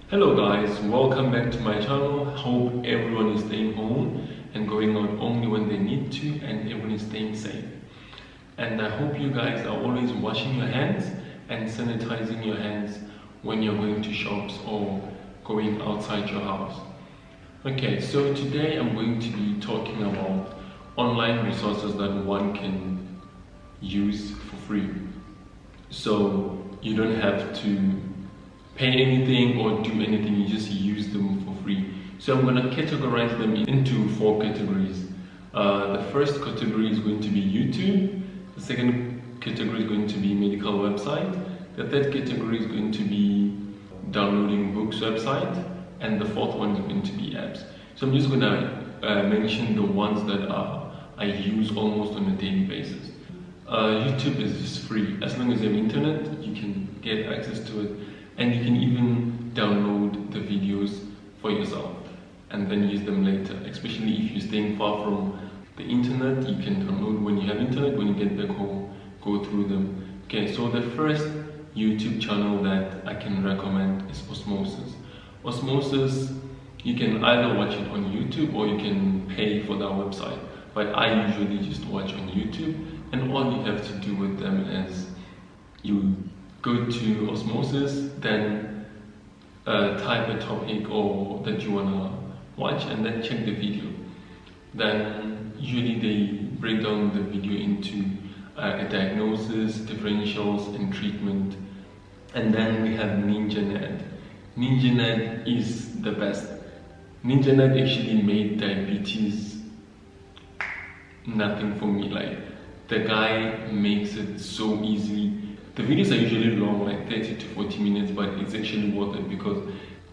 Hello guys, welcome back to my channel. Hope everyone is staying home and going out only when they need to, and everyone is staying safe. And I hope you guys are always washing your hands and sanitizing your hands when you're going to shops or going outside your house. Okay, so today I'm going to be talking about online resources that one can use for free. So you don't have to pay anything or do anything, you just use them for free. So I'm going to categorize them into 4 categories. The first category is going to be YouTube, the second category is going to be medical website, the third category is going to be downloading books website, and the fourth one is going to be apps. So I'm just going to mention the ones that I use almost on a daily basis. YouTube is just free. As long as you have internet, you can get access to it. And you can even download the videos for yourself and then use them later. Especially if you're staying far from the internet, you can download when you have internet. When you get back home, go through them. Okay, so the first YouTube channel that I can recommend is Osmosis. Osmosis, you can either watch it on YouTube or you can pay for their website. But I usually just watch on YouTube, and all you have to do with them is you go to Osmosis, then type a topic or that you wanna watch, and then check the video. Then usually they break down the video into a diagnosis, differentials, and treatment. And then we have NinjaNet. NinjaNet is the best. NinjaNet actually made diabetes nothing for me. Like, the guy makes it so easy. The videos are usually long, like 30 to 40 minutes, but it's actually worth it because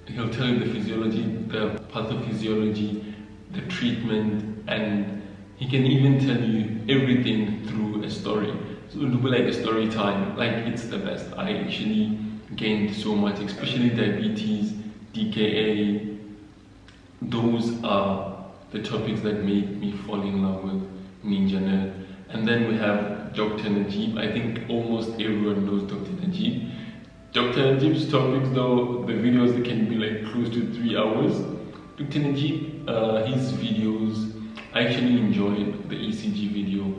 he'll tell you the physiology, the pathophysiology, the treatment, and he can even tell you everything through a story. So it'll be like a story time. Like, it's the best. I actually gained so much, especially diabetes, DKA. Those are the topics that made me fall in love with NinjaNet. And then we have Dr. Najeeb. I think almost everyone knows Dr. Najeeb. Dr. Najeeb's topics, though, the videos, they can be like close to 3 hours. Dr. Najeeb, his videos, I actually enjoyed the ECG video.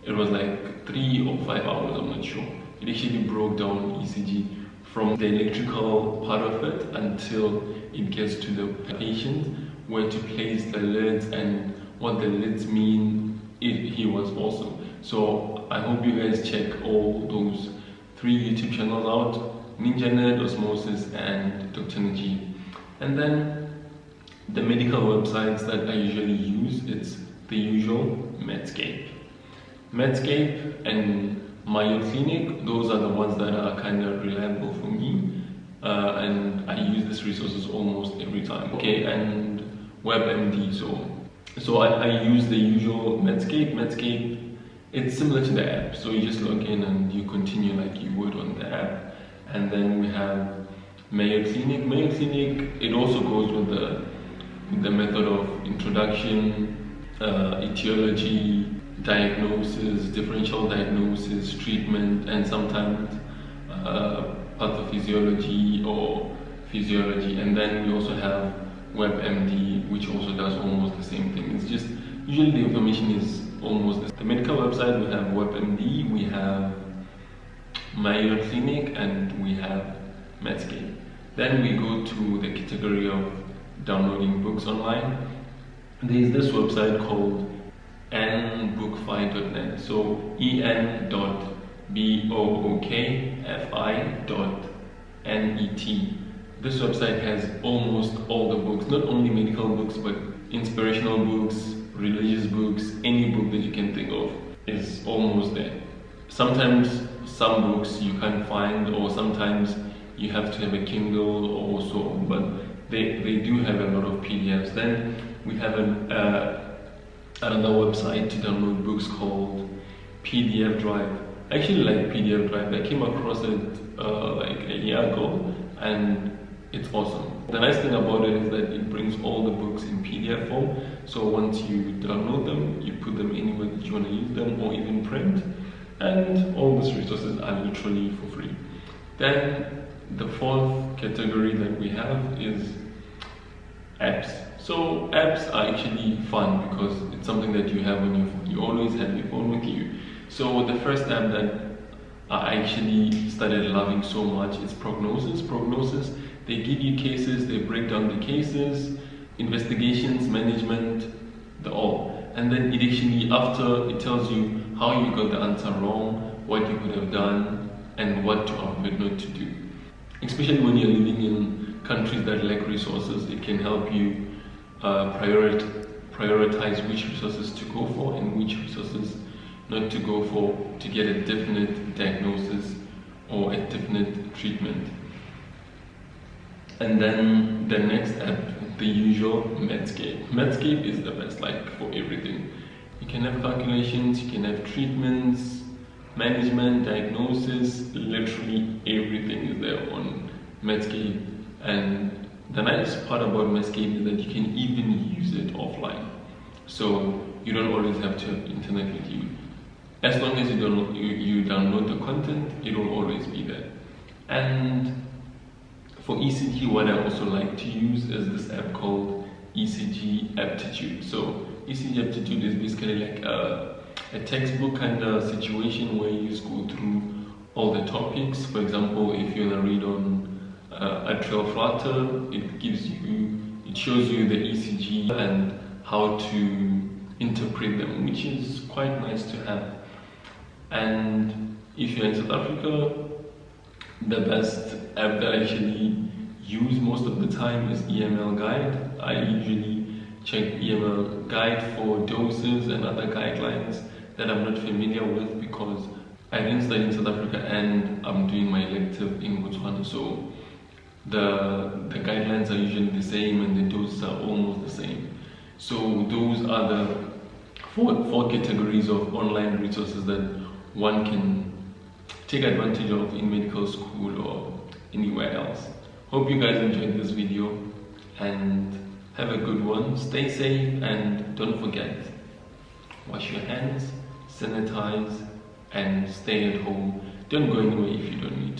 It was like 3 or 5 hours, I'm not sure. It actually broke down ECG from the electrical part of it until it gets to the patient, where to place the lids and what the lids mean. He was awesome. So I hope you guys check all those 3 YouTube channels out: NinjaNet, Osmosis, and Dr. Najeeb. And then the medical websites that I usually use, it's the usual Medscape. Medscape and Mayo Clinic, those are the ones that are kind of reliable for me. And I use these resources almost every time. Okay, and WebMd. So I use the usual Medscape. Medscape, it's similar to the app, so you just log in and you continue like you would on the app. And then we have Mayo Clinic. Mayo Clinic, it also goes with the method of introduction, etiology, diagnosis, differential diagnosis, treatment, and sometimes pathophysiology or physiology. And then we also have WebMd, which also does almost the same thing. It's just usually the information is almost the medical website. We have WebMd, we have Mayo Clinic, and we have Medscape. Then we go to the category of downloading books online. There is this website called Bookfi.net. So en.bookfi.net. This website has almost all the books, not only medical books, but inspirational books, religious books, any book that you can think of is almost there. Sometimes some books you can't find, or sometimes you have to have a Kindle or so, but they do have a lot of PDFs. Then we have another website to download books called PDF Drive. I actually like PDF Drive. I came across it like a year ago, and it's awesome. The nice thing about it is that it brings all the books in PDF form. So once you download them, you put them anywhere that you want to use them, or even print. And all these resources are literally for free. Then the fourth category that we have is apps. So apps are actually fun because it's something that you have on your phone. You always have your phone with you. So the first app that I actually started loving so much is Prognosis. Prognosis, they give you cases, they break down the cases, investigations, management, the all. And then it actually, after, it tells you how you got the answer wrong, what you could have done, and what to avoid not to do. Especially when you're living in countries that lack resources, it can help you prioritize which resources to go for and which resources not to go for to get a definite diagnosis or a definite treatment. And then the next app, the usual Medscape. Medscape is the best, like for everything. You can have calculations, you can have treatments, management, diagnosis, literally everything is there on Medscape. And the nice part about Medscape is that you can even use it offline. So you don't always have to have internet with you. As long as you download the content, it will always be there. And for ECG, what I also like to use is this app called ECG Aptitude. So ECG Aptitude is basically like a textbook kind of situation where you just go through all the topics. For example, if you want to read on atrial flutter, it shows you the ECG and how to interpret them, which is quite nice to have. And if you're in South Africa, the best app that I actually use most of the time is EML Guide. I usually check EML Guide for doses and other guidelines that I'm not familiar with because I didn't study in South Africa and I'm doing my elective in Botswana, so the guidelines are usually the same and the doses are almost the same. So those are the four categories of online resources that one can take advantage of in medical school or anywhere else. Hope you guys enjoyed this video and have a good one. Stay safe and don't forget, wash your hands, sanitize and stay at home. Don't go anywhere if you don't need